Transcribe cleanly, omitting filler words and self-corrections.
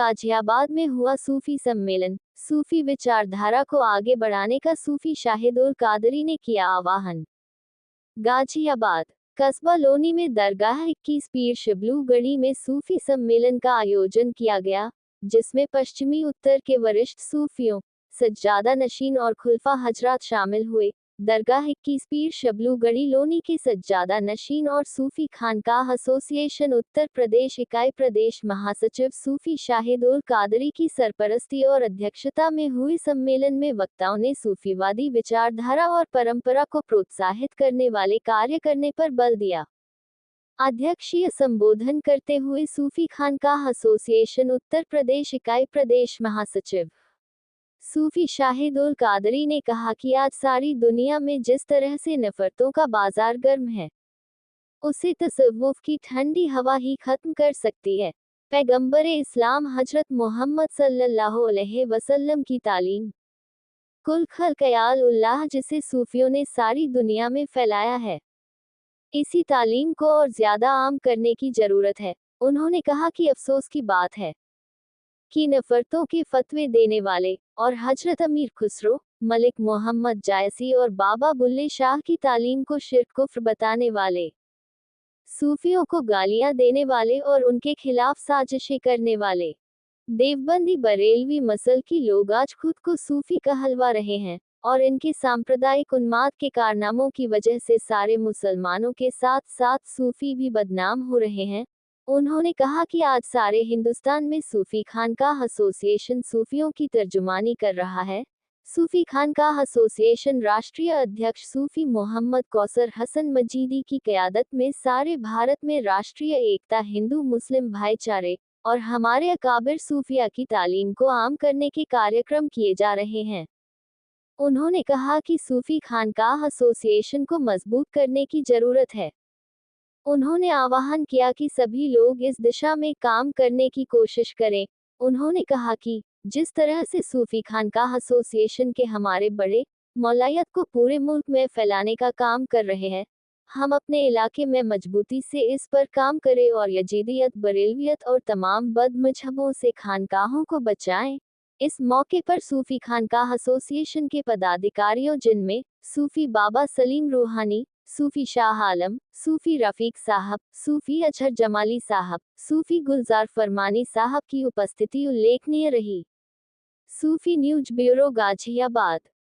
गाजियाबाद में हुआ सूफी सम्मेलन। सूफी विचारधारा को आगे बढ़ाने का सूफी शाहिदुल कादरी ने किया आह्वान। गाजियाबाद कस्बा लोनी में दरगाह 21 पीर शबलू गढ़ी में सूफी सम्मेलन का आयोजन किया गया, जिसमें पश्चिमी उत्तर के वरिष्ठ सूफियों, सज्जादा नशीन और खुलफा हजरात शामिल हुए। दरगाह 21 पीर शबलू गढ़ी लोनी के सज्जादा नशीन और सूफी खानकाह एसोसिएशन उत्तर प्रदेश इकाई प्रदेश महासचिव सूफी शाहिदुल कादरी की सरपरस्ती और अध्यक्षता में हुए सम्मेलन में वक्ताओं ने सूफीवादी विचारधारा और परंपरा को प्रोत्साहित करने वाले कार्य करने पर बल दिया। अध्यक्षीय संबोधन करते हुए सूफी खानकाह एसोसिएशन उत्तर प्रदेश इकाई प्रदेश महासचिव सूफी शाहिदुल कादरी ने कहा कि आज सारी दुनिया में जिस तरह से नफरतों का बाजार गर्म है, उसे तसव्वुफ की ठंडी हवा ही खत्म कर सकती है। पैगंबर इस्लाम हजरत मोहम्मद सल्लल्लाहु अलैहि वसल्लम की तालीम कुल खल्क़याल उल्लाह जिसे सूफियों ने सारी दुनिया में फैलाया है, इसी तालीम को और ज्यादा आम करने की जरूरत है। उन्होंने कहा कि अफसोस की बात है कि नफरतों के फतवे देने वाले और हजरत अमीर खुसरो, मलिक मोहम्मद जायसी और बाबा बुल्ले शाह की तालीम को शिर्क कुफ्र बताने वाले, सूफियों को गालियां देने वाले और उनके खिलाफ साजिशें करने वाले देवबंदी बरेलवी मसल की लोग आज खुद को सूफी कहलवा रहे हैं और इनके सांप्रदायिक उन्माद के कारनामों की वजह से सारे मुसलमानों के साथ साथ सूफी भी बदनाम हो रहे हैं। उन्होंने कहा कि आज सारे हिंदुस्तान में सूफी खानकाह एसोसिएशन सूफियों की तर्जुमानी कर रहा है। सूफी खानकाह एसोसिएशन राष्ट्रीय अध्यक्ष सूफी मोहम्मद कौसर हसन मजीदी की क़यादत में सारे भारत में राष्ट्रीय एकता, हिंदू मुस्लिम भाईचारे और हमारे अकाबिर सूफिया की तालीम को आम करने के कार्यक्रम किए जा रहे हैं। उन्होंने कहा कि सूफी खानकाह एसोसिएशन को मजबूत करने की जरूरत है। उन्होंने आह्वान किया कि सभी लोग इस दिशा में काम करने की कोशिश करें। उन्होंने कहा कि जिस तरह से सूफी खानकाह एसोसिएशन के हमारे बड़े मौलायत को पूरे मुल्क में फैलाने का काम कर रहे हैं, हम अपने इलाके में मजबूती से इस पर काम करें और यजीदियत, बरेलवियत और तमाम बद मजहबों से खानकाहों को बचाएं। इस मौके पर सूफी खानकाह एसोसिएशन के पदाधिकारियों, जिनमें सूफी बाबा सलीम रूहानी, सूफी शाह आलम, सूफी रफीक साहब, सूफी अजहर जमाली साहब, सूफी गुलजार फरमानी साहब की उपस्थिति उल्लेखनीय रही। सूफी न्यूज ब्यूरो गाजियाबाद।